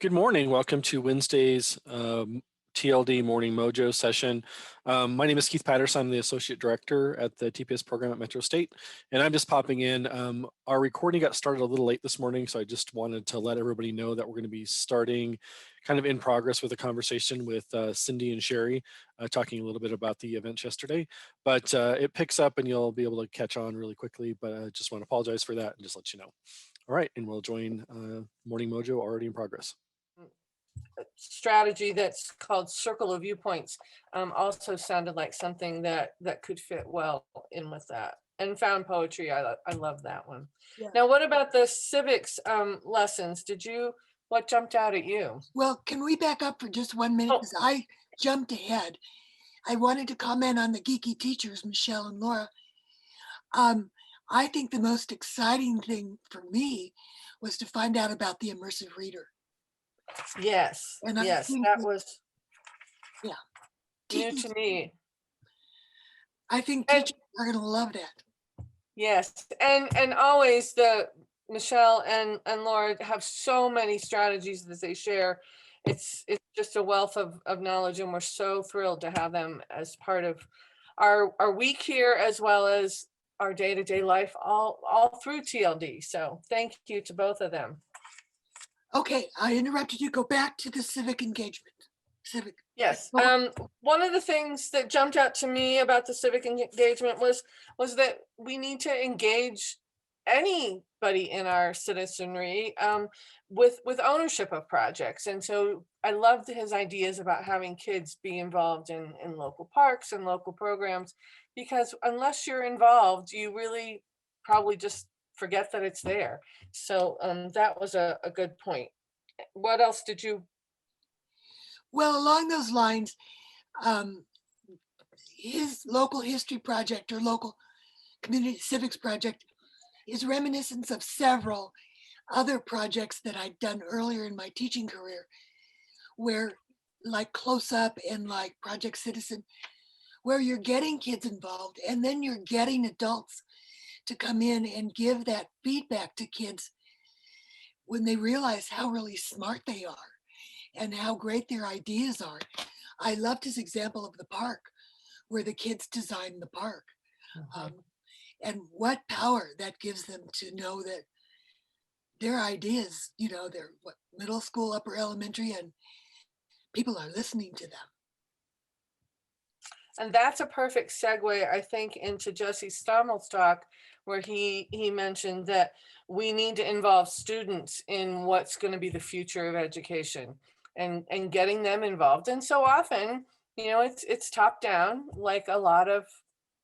Good morning. Welcome to Wednesday's TLD Morning Mojo session. My name is Keith Patterson. I'm the Associate Director at the TPS program at Metro State, and I'm just popping in. Our recording got started a little late this morning, so I just wanted to let everybody know that we're going to be starting kind of in progress with a conversation with Cindy and Sherrie, talking a little bit about the events yesterday. But it picks up and you'll be able to catch on really quickly, but I just want to apologize for that and just let you know. All right, and we'll join Morning Mojo already in progress. Strategy that's called Circle of Viewpoints also sounded like something that could fit well in with that. And found poetry, I love that one. Yeah. Now, what about the civics lessons? What jumped out at you? Well, can we back up for just 1 minute? Because I jumped ahead. I wanted to comment on the geeky teachers, Michelle and Laura. I think the most exciting thing for me was to find out about the immersive reader. Yes, and yes, that was new to me. I think teachers are going to love that. Yes, and always Michelle and Laura have so many strategies that they share. It's just a wealth of knowledge, and we're so thrilled to have them as part of our week here, as well as our day-to-day life all through TLD. So thank you to both of them. Okay, I interrupted you. Go back to the civic engagement. Yes. One of the things that jumped out to me about the civic engagement was that we need to engage anybody in our citizenry with ownership of projects. And so I loved his ideas about having kids be involved in local parks and local programs, because unless you're involved, you really probably just forget that it's there. So that was a good point. What else did you? Well, along those lines, his local history project or local community civics project is reminiscent of several other projects that I'd done earlier in my teaching career, where like Close Up and like Project Citizen, where you're getting kids involved and then you're getting adults to come in and give that feedback to kids when they realize how really smart they are and how great their ideas are. I loved his example of the park, where the kids designed the park. Mm-hmm. And what power that gives them to know that their ideas, they're middle school, upper elementary, and people are listening to them. And that's a perfect segue, I think, into Jessie Stommel's talk, where he mentioned that we need to involve students in what's going to be the future of education and getting them involved. And so often, it's top down, like a lot of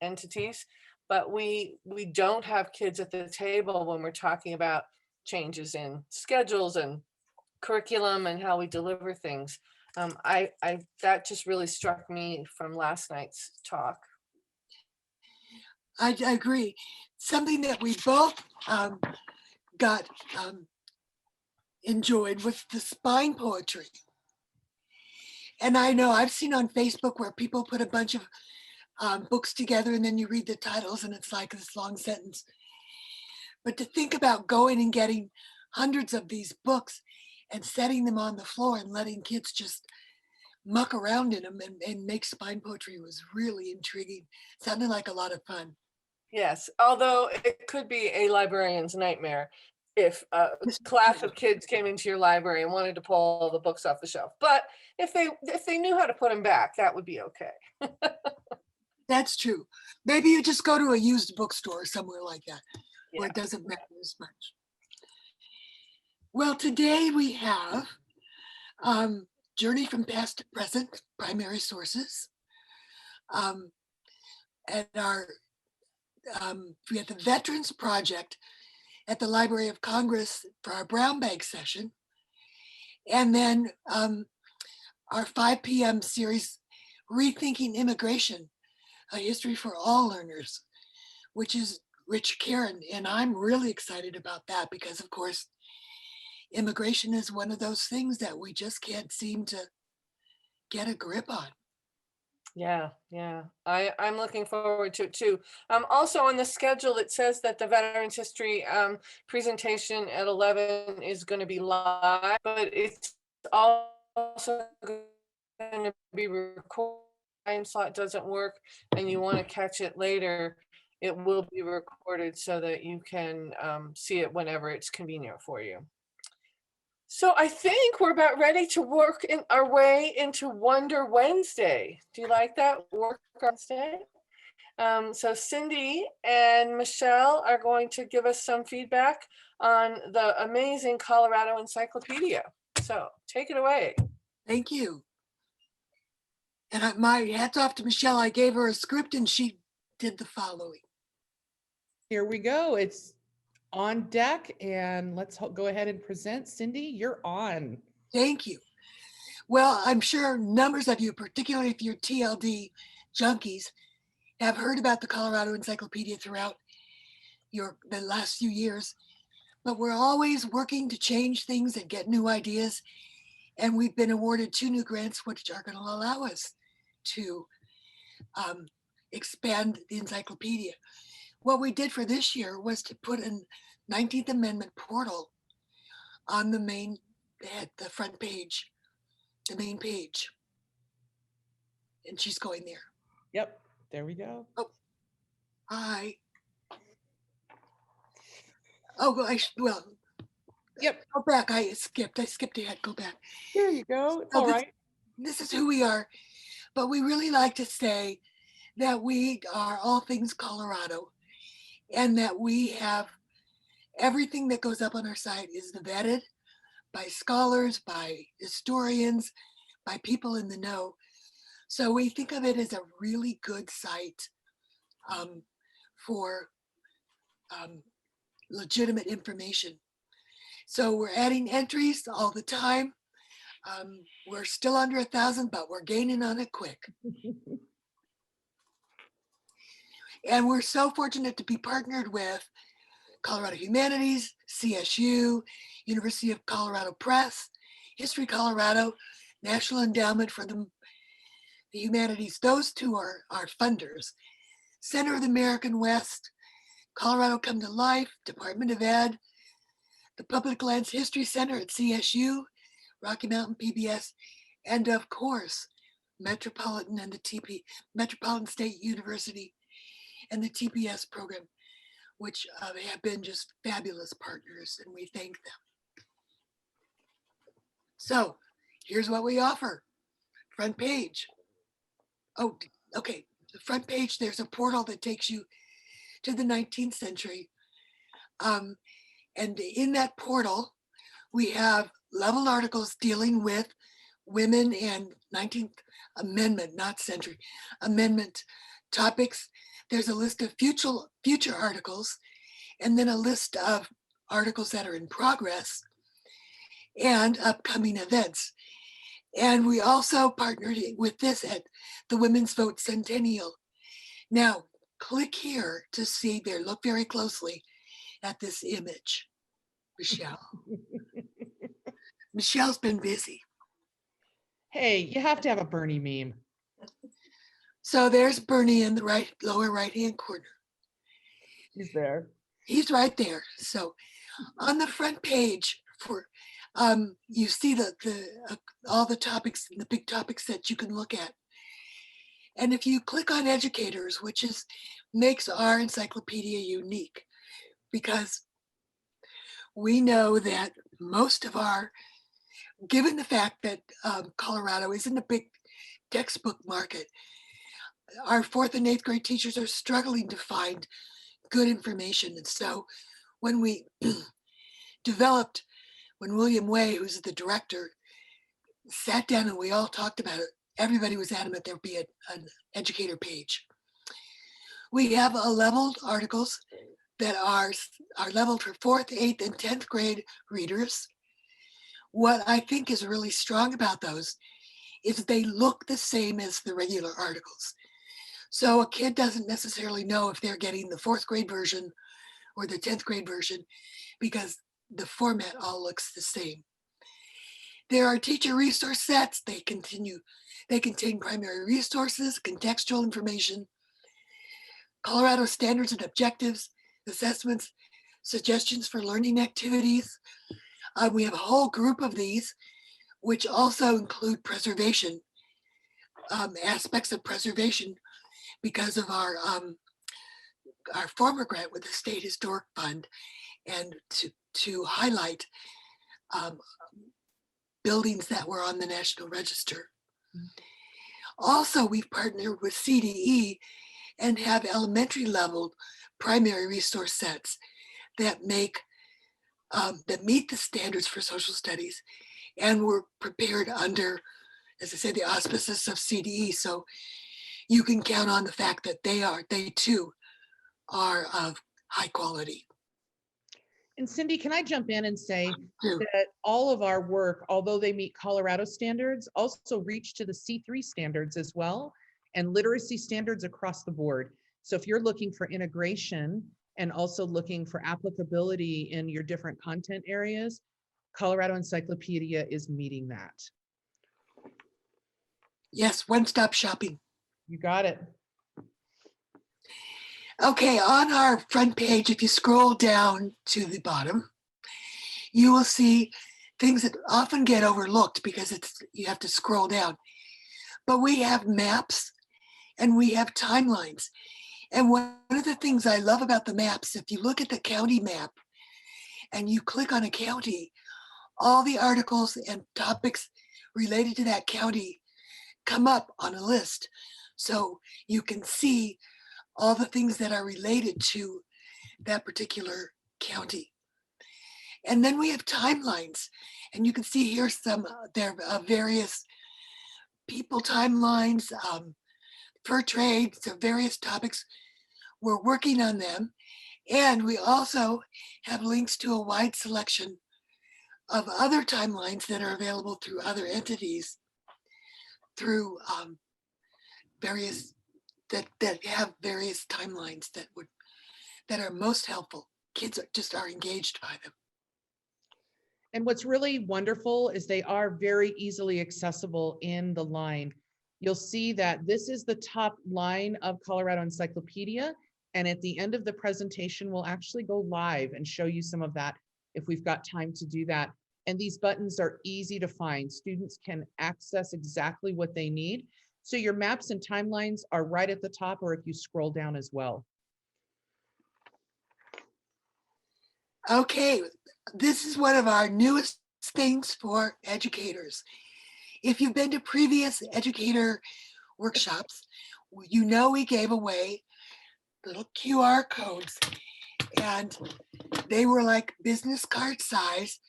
entities, but we don't have kids at the table when we're talking about changes in schedules and curriculum and how we deliver things. That just really struck me from last night's talk. I agree. Something that we both got enjoyed was the spine poetry. And I know I've seen on Facebook where people put a bunch of books together and then you read the titles and it's like this long sentence. But to think about going and getting hundreds of these books and setting them on the floor and letting kids just muck around in them and make spine poetry was really intriguing. Sounded like a lot of fun. Yes, although it could be a librarian's nightmare if a class of kids came into your library and wanted to pull all the books off the shelf. But if they knew how to put them back, that would be okay. That's true. Maybe you just go to a used bookstore or somewhere like that, where it doesn't matter as much. Well, today we have Journey from Past to Present, Primary Sources. At we had the Veterans Project at the Library of Congress for our brown bag session. And then our 5 p.m. series, Rethinking Immigration, A History for All Learners, which is Rich Karen. And I'm really excited about that because, of course, immigration is one of those things that we just can't seem to get a grip on. Yeah. I'm looking forward to it too. Also on the schedule, it says that the Veterans History presentation at 11 is going to be live, but it's also going to be recorded. Time slot doesn't work and you want to catch it later, it will be recorded so that you can see it whenever it's convenient for you. So I think we're about ready to work in our way into Wonder Wednesday. Do you like that? Work Wednesday? So Cindy and Michelle are going to give us some feedback on the amazing Colorado Encyclopedia. So take it away. Thank you. And my hats off to Michelle. I gave her a script and she did the following. Here we go. It's on deck, and let's go ahead and present. Cindy, you're on. Thank you. Well, I'm sure numbers of you, particularly if you're TLD junkies, have heard about the Colorado Encyclopedia throughout the last few years, but we're always working to change things and get new ideas. And we've been awarded 2 new grants, which are going to allow us to expand the encyclopedia. What we did for this year was to put a 19th Amendment portal on the the front page, the main page. And she's going there. Yep, there we go. Oh, hi. Oh, well, Yep, go back. I skipped ahead. Go back. there you go. It's So all right. This is who we are, but we really like to say that we are all things Colorado, and that we have everything that goes up on our site is vetted by scholars, by historians, by people in the know. So we think of it as a really good site for legitimate information. So we're adding entries all the time. We're still under 1,000, but we're gaining on it quick. And we're so fortunate to be partnered with Colorado Humanities, CSU, University of Colorado Press, History Colorado, National Endowment for the Humanities. Those 2 are our funders. Center of the American West, Colorado Come to Life, Department of Ed, the Public Lands History Center at CSU, Rocky Mountain PBS, and of course, Metropolitan and the Metropolitan State University and the TPS program, which have been just fabulous partners, and we thank them. So here's what we offer. Front page. Oh, okay. The front page, there's a portal that takes you to the 19th century. And in that portal, we have leveled articles dealing with women and 19th Amendment, not century, amendment topics. There's a list of future articles, and then a list of articles that are in progress and upcoming events. And we also partnered with this at the Women's Vote Centennial. Now, click here to see there. Look very closely at this image, Michelle. Michelle's been busy. Hey, you have to have a Bernie meme. So there's Bernie in the lower right-hand corner. He's there. He's right there. So on the front page for you see all the topics, the big topics that you can look at. And if you click on educators, which makes our encyclopedia unique, because we know that most of given the fact that Colorado isn't a big textbook market, our 4th and 8th grade teachers are struggling to find good information. And so when we when William Way, who's the director, sat down and we all talked about it, everybody was adamant there be an educator page. We have leveled articles that are leveled for 4th, 8th, and 10th grade readers. What I think is really strong about those is they look the same as the regular articles. So a kid doesn't necessarily know if they're getting the 4th grade version or the 10th grade version because the format all looks the same. There are teacher resource sets. They contain primary resources, contextual information, Colorado standards and objectives, assessments, suggestions for learning activities. We have a whole group of these. which also include preservation, aspects of preservation because of our former grant with the State Historic Fund, and to highlight buildings that were on the National Register. Also, we've partnered with CDE and have elementary level primary resource sets that make that meet the standards for social studies, and we're prepared under, as I said, the auspices of CDE. So you can count on the fact that they too are of high quality. And Cindy, can I jump in and say Sure. that all of our work, although they meet Colorado standards, also reach to the C3 standards as well, and literacy standards across the board. So if you're looking for integration and also looking for applicability in your different content areas, Colorado Encyclopedia is meeting that. Yes, one-stop shopping. You got it. Okay, on our front page, if you scroll down to the bottom, you will see things that often get overlooked because you have to scroll down. But we have maps and we have timelines. And one of the things I love about the maps, if you look at the county map and you click on a county, all the articles and topics related to that county come up on a list. So you can see all the things that are related to that particular county. And then we have timelines, and you can see here some there various people timelines, fur trade, so various topics. We're working on them, and we also have links to a wide selection of other timelines that are available through other entities, through various that have various timelines that are most helpful. Kids are engaged by them. And what's really wonderful is they are very easily accessible in the line. You'll see that this is the top line of Colorado Encyclopedia. And at the end of the presentation, we'll actually go live and show you some of that if we've got time to do that. And these buttons are easy to find. Students can access exactly what they need. So your maps and timelines are right at the top, or if you scroll down as well. Okay, this is one of our newest things for educators. If you've been to previous educator workshops, you know we gave away little QR codes, and they were like business card size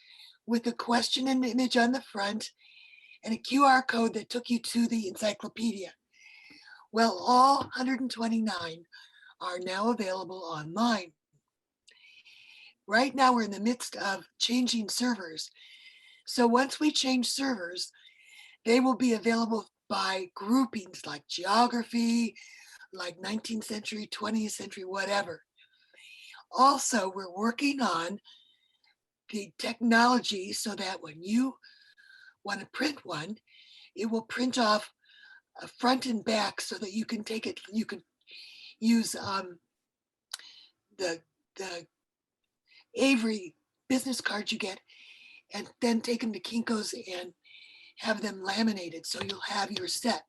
with a question and image on the front and a QR code that took you to the encyclopedia. Well, all 129 are now available online. Right now, we're in the midst of changing servers. So once we change servers, they will be available by groupings like geography, like 19th century, 20th century, whatever. Also, we're working on the technology so that when you want to print one, it will print off a front and back so that you can take it, you can use the Avery business cards you get and then take them to Kinko's and have them laminated so you'll have your set.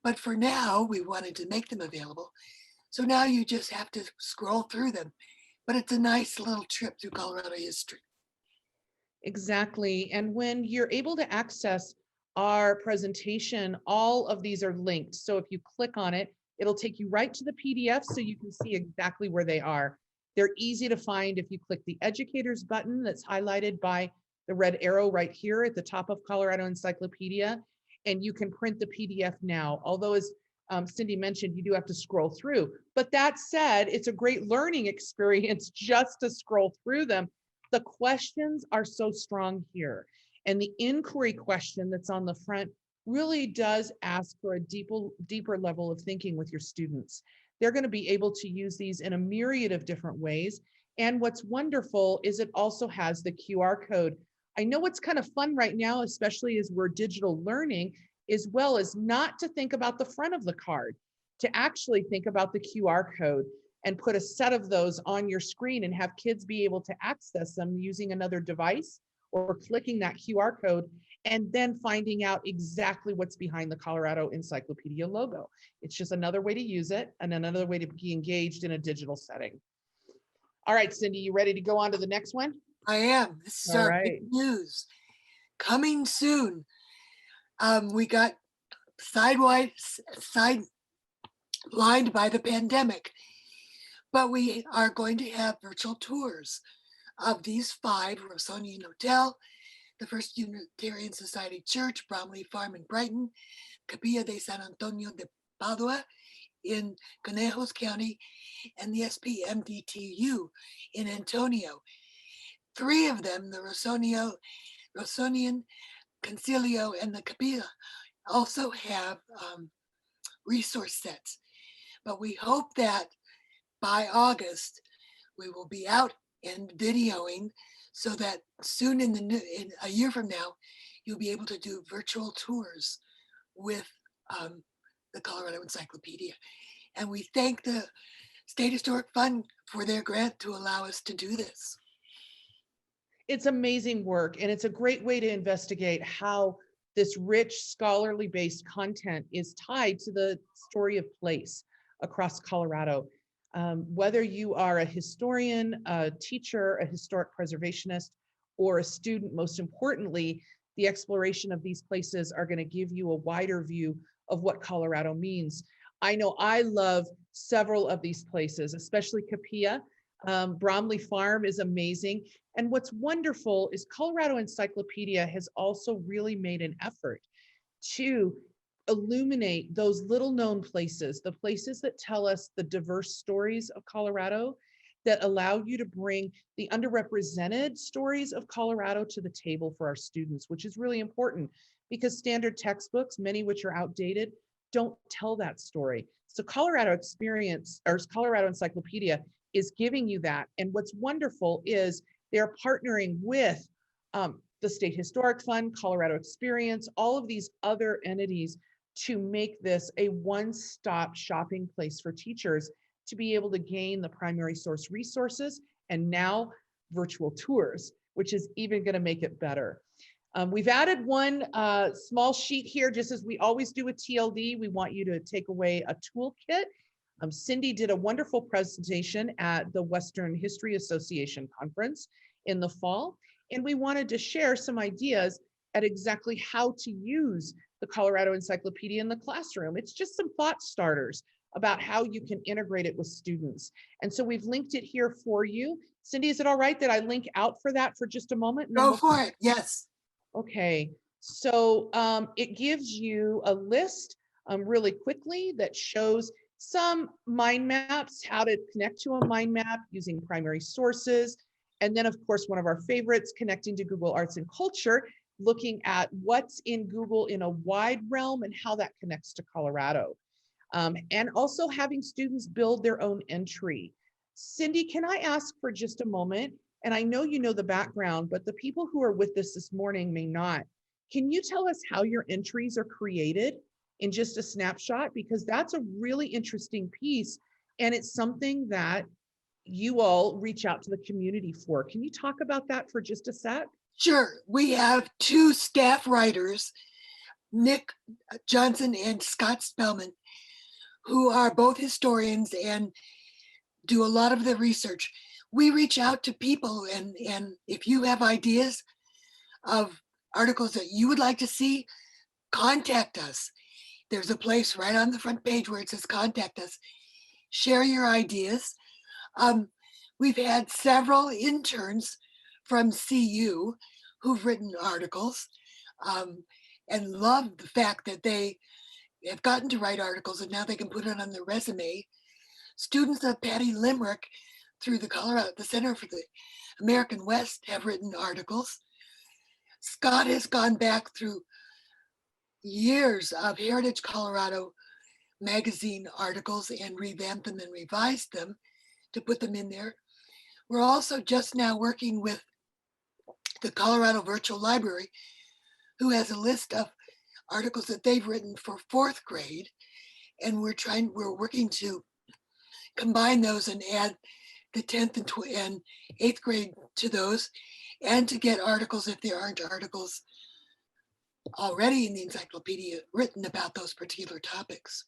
But for now, we wanted to make them available. So now you just have to scroll through them. But it's a nice little trip through Colorado history. Exactly. And when you're able to access our presentation, all of these are linked. So if you click on it, it'll take you right to the PDF so you can see exactly where they are. They're easy to find if you click the educators button that's highlighted by the red arrow right here at the top of Colorado Encyclopedia, and you can print the PDF now. Although, as Cindy mentioned, you do have to scroll through. But that said, it's a great learning experience just to scroll through them. The questions are so strong here. And the inquiry question that's on the front really does ask for a deeper level of thinking with your students. They're going to be able to use these in a myriad of different ways. And what's wonderful is it also has the QR code. I know what's kind of fun right now, especially as we're digital learning, as well as not to think about the front of the card, to actually think about the QR code and put a set of those on your screen and have kids be able to access them using another device or clicking that QR code and then finding out exactly what's behind the Colorado Encyclopedia logo. It's just another way to use it and another way to be engaged in a digital setting. All right, Cindy, you ready to go on to the next one? I am. This is All our right. big news. Coming soon. We got sidelined by the pandemic, but we are going to have virtual tours of these 5: Rosonian Hotel, the First Unitarian Society Church, Bromley Farm in Brighton, Capilla de San Antonio de Padua in Conejos County, and the SPMDTU in Antonio. 3 of them, the Rosonian, Concilio, and the Capilla, also have resource sets. But we hope that by August, we will be out and videoing so that soon in a year from now, you'll be able to do virtual tours with the Colorado Encyclopedia. And we thank the State Historic Fund for their grant to allow us to do this. It's amazing work, and it's a great way to investigate how this rich scholarly based content is tied to the story of place across Colorado. Whether you are a historian, a teacher, a historic preservationist, or a student, most importantly, the exploration of these places are going to give you a wider view of what Colorado means. I know I love several of these places, especially Capilla. Bromley Farm is amazing. And what's wonderful is Colorado Encyclopedia has also really made an effort to illuminate those little known places, the places that tell us the diverse stories of Colorado, that allow you to bring the underrepresented stories of Colorado to the table for our students, which is really important because standard textbooks, many which are outdated, don't tell that story. So Colorado Encyclopedia is giving you that. And what's wonderful is they're partnering with the State Historic Fund, Colorado Experience, all of these other entities to make this a one-stop shopping place for teachers to be able to gain the primary source resources and now virtual tours, which is even going to make it better. We've added one small sheet here, just as we always do with TLD. We want you to take away a toolkit. Cindy did a wonderful presentation at the Western History Association conference in the fall, and we wanted to share some ideas at exactly how to use the Colorado Encyclopedia in the classroom. It's just some thought starters about how you can integrate it with students. And so we've linked it here for you. Cindy, is it all right that I link out for that for just a moment? Go for it, yes. Okay, so it gives you a list really quickly that shows some mind maps, how to connect to a mind map using primary sources. And then of course, one of our favorites, connecting to Google Arts and Culture, looking at what's in Google in a wide realm and how that connects to Colorado. And also having students build their own entry. Cindy, can I ask for just a moment? And I know you know the background, but the people who are with us this morning may not. Can you tell us how your entries are created in just a snapshot? Because that's a really interesting piece. And it's something that you all reach out to the community for. Can you talk about that for just a sec? Sure. We have 2 staff writers, Nick Johnson and Scott Spellman, who are both historians and do a lot of the research. We reach out to people, and if you have ideas of articles that you would like to see, contact us. There's a place right on the front page where it says contact us. Share your ideas. We've had several interns from CU who've written articles and love the fact that they have gotten to write articles and now they can put it on their resume. Students of Patty Limerick through the Center for the American West have written articles. Scott has gone back through years of Heritage Colorado magazine articles and revamped them and revised them to put them in there. We're also just now working with the Colorado Virtual Library, who has a list of articles that they've written for 4th grade. And we're working to combine those and add the 10th and 8th grade to those, and to get articles if there aren't articles already in the encyclopedia written about those particular topics.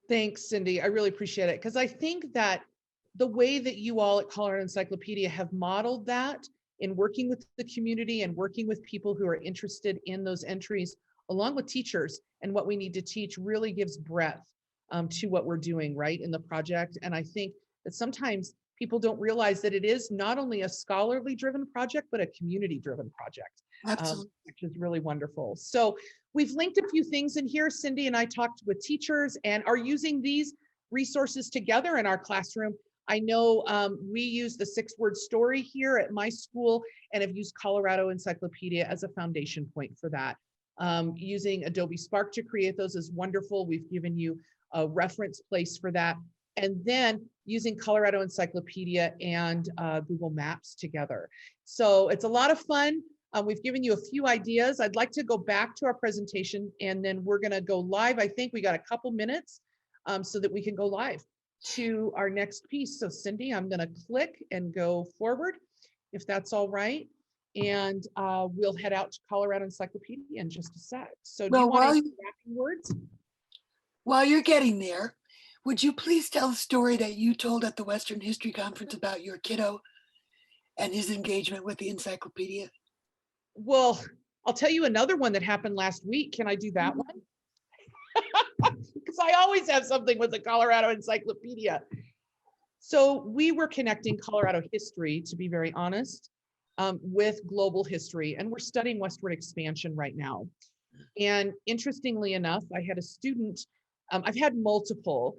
Thanks, Cindy. I really appreciate it, because I think that the way that you all at Colorado Encyclopedia have modeled that in working with the community and working with people who are interested in those entries, along with teachers and what we need to teach, really gives breadth to what we're doing right in the project. And I think that sometimes people don't realize that it is not only a scholarly driven project, but a community driven project, Absolutely. which is really wonderful. So we've linked a few things in here. Cindy and I talked with teachers and are using these resources together in our classroom. I know we use the 6-word story here at my school and have used Colorado Encyclopedia as a foundation point for that. Using Adobe Spark to create those is wonderful. We've given you a reference place for that. And then using Colorado Encyclopedia and Google Maps together. So it's a lot of fun. We've given you a few ideas. I'd like to go back to our presentation and then we're gonna go live. I think we got a couple minutes so that we can go live to our next piece. So Cindy, I'm gonna click and go forward, if that's all right. And we'll head out to Colorado Encyclopedia in just a sec. So do you want any wrapping words? While you're getting there, would you please tell the story that you told at the Western History Conference about your kiddo and his engagement with the encyclopedia? Well, I'll tell you another one that happened last week. Can I do that one? Because I always have something with the Colorado Encyclopedia. So we were connecting Colorado history, to be very honest, with global history, and we're studying westward expansion right now. And interestingly enough, I had a student, I've had multiple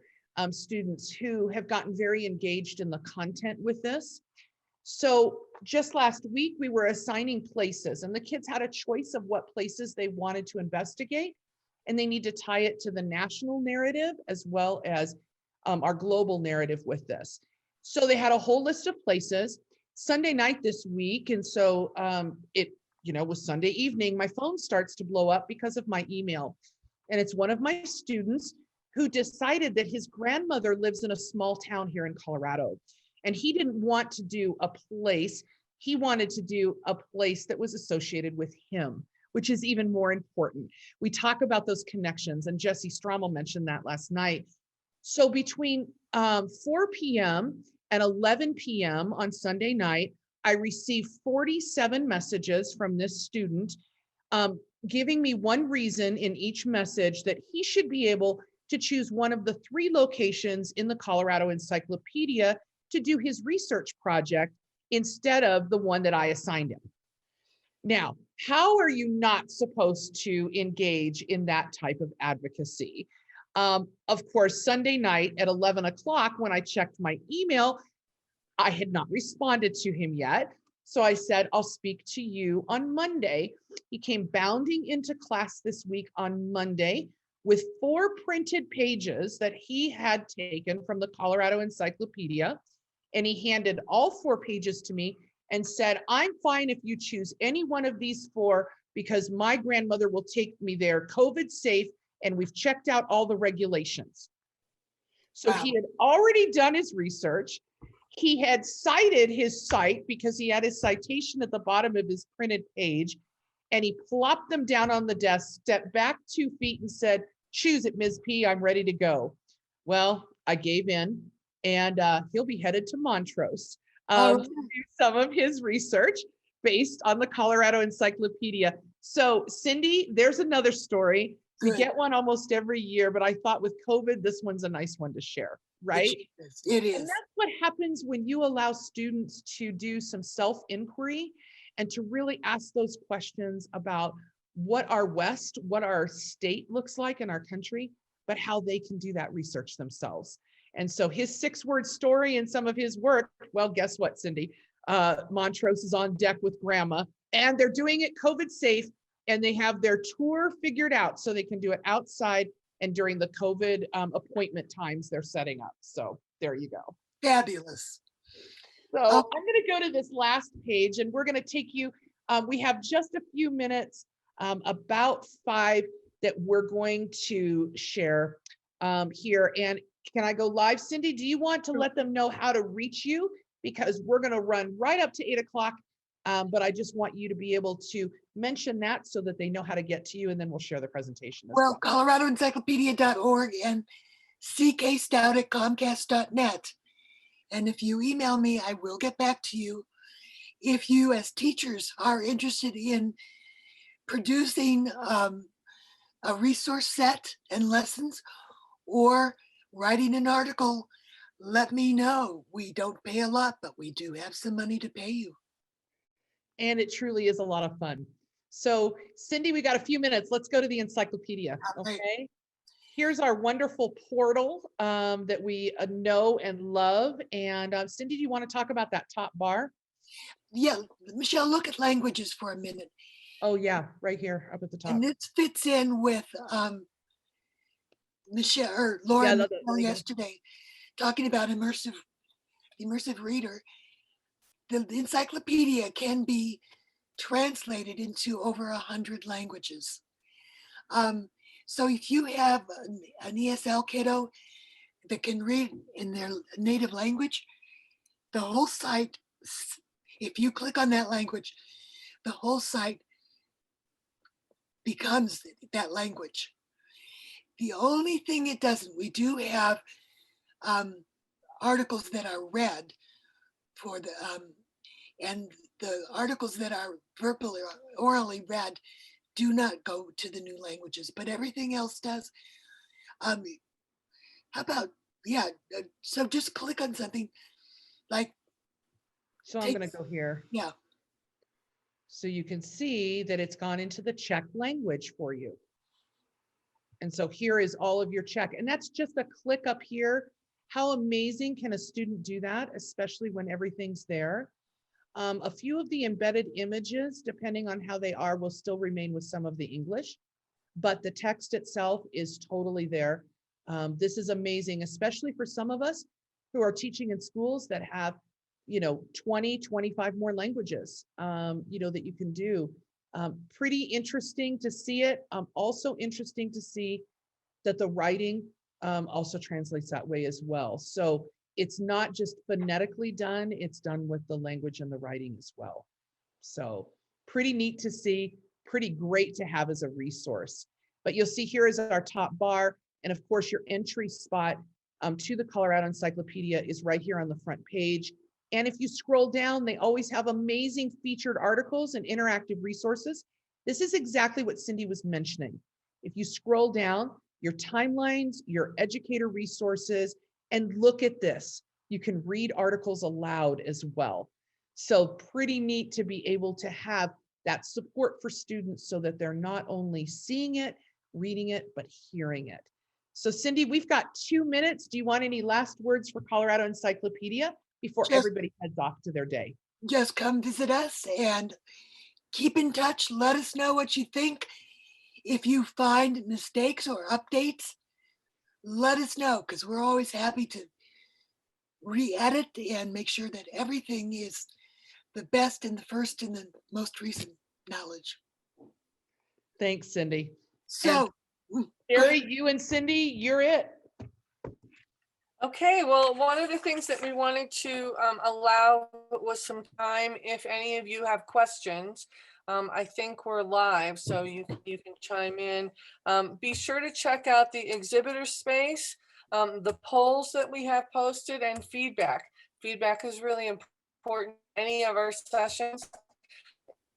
students who have gotten very engaged in the content with this. So just last week, we were assigning places and the kids had a choice of what places they wanted to investigate, and they need to tie it to the national narrative as well as our global narrative with this. So they had a whole list of places. Sunday night this week, and so it was Sunday evening, my phone starts to blow up because of my email. And it's one of my students who decided that his grandmother lives in a small town here in Colorado. And he didn't want to do a place, he wanted to do a place that was associated with him, which is even more important. We talk about those connections, and Jessie Stommel mentioned that last night. So between 4 p.m. and 11 p.m. on Sunday night, I received 47 messages from this student giving me one reason in each message that he should be able to choose one of the 3 locations in the Colorado Encyclopedia to do his research project instead of the one that I assigned him. Now, how are you not supposed to engage in that type of advocacy? Of course, Sunday night at 11 o'clock, when I checked my email, I had not responded to him yet. So I said, I'll speak to you on Monday. He came bounding into class this week on Monday with 4 printed pages that he had taken from the Colorado Encyclopedia. And he handed all 4 pages to me and said, I'm fine if you choose any one of these 4 because my grandmother will take me there COVID safe, and we've checked out all the regulations. So He had already done his research. He had cited his site because he had his citation at the bottom of his printed page, and he plopped them down on the desk, stepped back 2 feet and said, choose it, Ms. P, I'm ready to go. Well, I gave in, and he'll be headed to Montrose to do some of his research based on the Colorado Encyclopedia. So Cindy, there's another story. We get one almost every year, but I thought with COVID, this one's a nice one to share, right? It is. And that's what happens when you allow students to do some self-inquiry and to really ask those questions about what our West, what our state looks like in our country, but how they can do that research themselves. And so his 6-word story and some of his work, well, guess what, Cindy? Montrose is on deck with grandma, and they're doing it COVID safe, and they have their tour figured out so they can do it outside and during the COVID appointment times they're setting up. So there you go. Fabulous. So I'm going to go to this last page, and we're going to take you, we have just a few minutes, about 5 that we're going to share here. And can I go live, Cindy? Do you want to let them know how to reach you? Because we're going to run right up to 8 o'clock. But I just want you to be able to mention that so that they know how to get to you, and then we'll share the presentation as Well, well. coloradoencyclopedia.org and ckstout@comcast.net. And if you email me, I will get back to you. If you as teachers are interested in producing a resource set and lessons or writing an article, let me know. We don't pay a lot, but we do have some money to pay you. And it truly is a lot of fun. So Cindy, we got a few minutes. Let's go to the encyclopedia. Right. Okay. Here's our wonderful portal that we know and love. And Cindy, do you want to talk about that top bar? Yeah, Michelle, look at languages for a minute. Oh yeah, right here up at the top. And this fits in with Michelle or Laura Yeah, and let Michelle me go. yesterday, talking about immersive reader. The encyclopedia can be translated into over 100 languages. So if you have an ESL kiddo that can read in their native language, the whole site, if you click on that language, the whole site becomes that language. The only thing it doesn't, we do have articles that are read for the, and the articles that are verbally or orally read do not go to the new languages, but everything else does. How about, yeah, so just click on something like. So I'm going to go here. Yeah. So you can see that it's gone into the Czech language for you. And so here is all of your Czech, and that's just a click up here. How amazing can a student do that, especially when everything's there? A few of the embedded images, depending on how they are, will still remain with some of the English, but the text itself is totally there. This is amazing, especially for some of us who are teaching in schools that have, 20, 25 more languages, that you can do. Pretty interesting to see it. Also interesting to see that the writing also translates that way as well. So it's not just phonetically done, it's done with the language and the writing as well. So pretty neat to see, pretty great to have as a resource. But you'll see here is our top bar. And of course, your entry spot to the Colorado Encyclopedia is right here on the front page. And if you scroll down, they always have amazing featured articles and interactive resources. This is exactly what Cindy was mentioning. If you scroll down, your timelines, your educator resources, and look at this. You can read articles aloud as well. So pretty neat to be able to have that support for students so that they're not only seeing it, reading it, but hearing it. So Cindy, we've got 2 minutes. Do you want any last words for Colorado Encyclopedia before everybody heads off to their day? Just come visit us and keep in touch. Let us know what you think. If you find mistakes or updates, let us know, because we're always happy to re-edit and make sure that everything is the best and the first and the most recent knowledge. Thanks, Cindy. So, Sherrie, you and Cindy, you're it. Okay, well, one of the things that we wanted to allow was some time if any of you have questions. I think we're live, so you can chime in. Be sure to check out the exhibitor space, the polls that we have posted, and feedback. Feedback is really important in any of our sessions.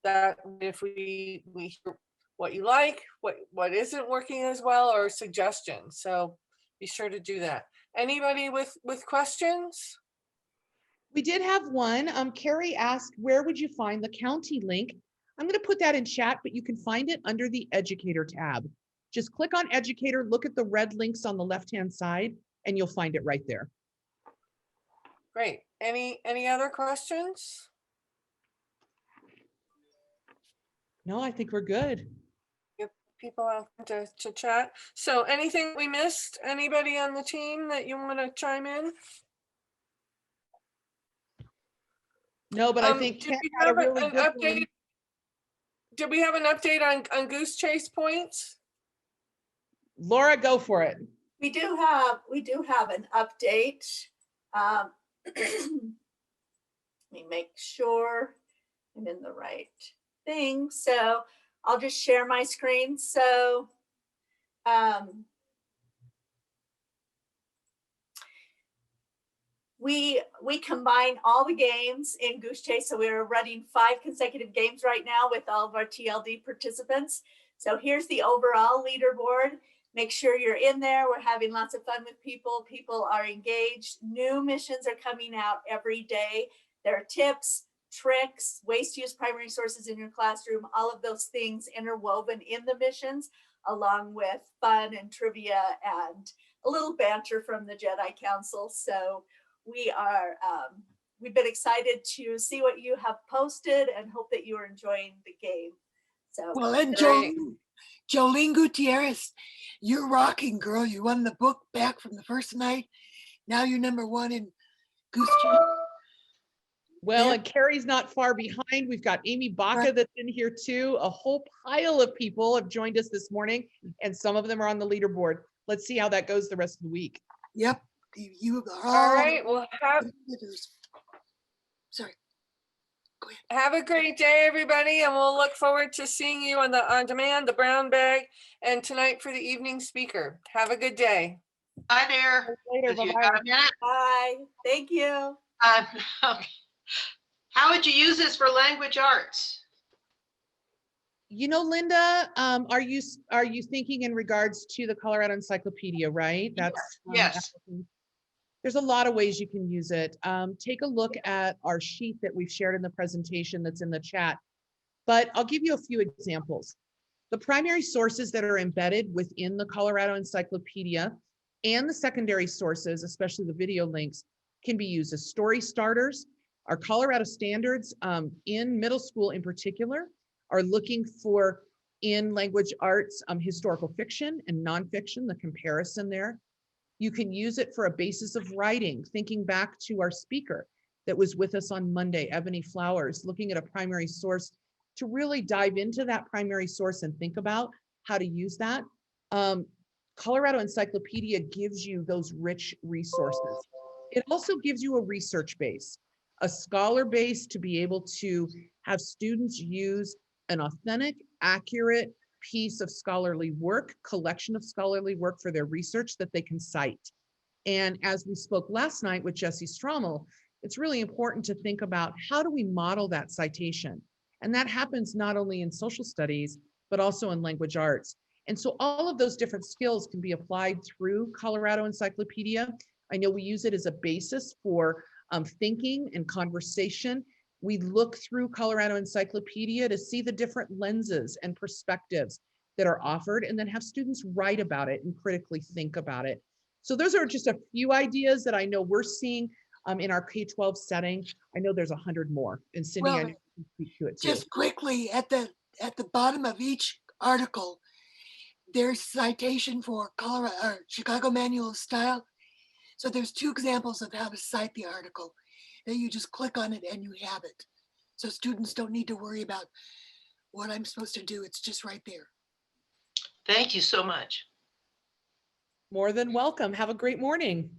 That if we hear what you like, what isn't working as well, or suggestions. So be sure to do that. Anybody with questions? We did have one. Carrie asked, where would you find the county link? I'm going to put that in chat, but you can find it under the educator tab. Just click on educator, look at the red links on the left-hand side, and you'll find it right there. Great. Any other questions? No, I think we're good. Give people out to chat. So anything we missed? Anybody on the team that you want to chime in? No, but I think Ken had a really good update? one. Did we have an update on Goose Chase points? Laura, go for it. We do have an update. Let me make sure I'm in the right thing. So I'll just share my screen. So we combine all the games in Goose Chase. So we're running 5 consecutive games right now with all of our TLD participants. So here's the overall leaderboard. Make sure you're in there. We're having lots of fun with people. People are engaged. New missions are coming out every day. There are tips, tricks, ways to use primary sources in your classroom, all of those things interwoven in the missions, along with fun and trivia and a little banter from the Jedi Council. So we are, we've been excited to see what you have posted and hope that you are enjoying the game. So, Well, and Great. Jolene Gutierrez, you're rocking, girl. You won the book back from the first night. Now you're #1 in Goose Chase. Well, Yeah. and Carrie's not far behind. We've got Amy Baca Right. that's in here too. A whole pile of people have joined us this morning, and some of them are on the leaderboard. Let's see how that goes the rest of the week. Yep. You are All right, well, Sorry. Go ahead. have a great day, everybody, and we'll look forward to seeing you on the on demand, the brown bag, and tonight for the evening speaker. Have a good day. Hi there. Later, If you bye-bye. got a minute, bye. Thank you. okay. How would you use this for language arts? You know, Linda, are you thinking in regards to the Colorado Encyclopedia, right? That's Yes. There's a lot of ways you can use it. Take a look at our sheet that we've shared in the presentation that's in the chat, but I'll give you a few examples. The primary sources that are embedded within the Colorado Encyclopedia and the secondary sources, especially the video links, can be used as story starters. Our Colorado standards in middle school in particular are looking for, in language arts, historical fiction and nonfiction, the comparison there. You can use it for a basis of writing, thinking back to our speaker that was with us on Monday, Ebony Flowers, looking at a primary source to really dive into that primary source and think about how to use that. Colorado Encyclopedia gives you those rich resources. It also gives you a research base, a scholar base to be able to have students use an authentic, accurate piece of scholarly work, collection of scholarly work for their research that they can cite. And as we spoke last night with Jessie Stommel, it's really important to think about how do we model that citation? And that happens not only in social studies, but also in language arts. And so all of those different skills can be applied through Colorado Encyclopedia. I know we use it as a basis for thinking and conversation. We look through Colorado Encyclopedia to see the different lenses and perspectives that are offered, and then have students write about it and critically think about it. So those are just a few ideas that I know we're seeing in our K-12 setting. I know there's 100 more, and Cindy, I know you can speak to it too. Just quickly, at the bottom of each article, there's citation for Colorado or Chicago Manual of Style. So there's 2 examples of how to cite the article. And you just click on it and you have it. So students don't need to worry about what I'm supposed to do. It's just right there. Thank you so much. More than welcome. Have a great morning.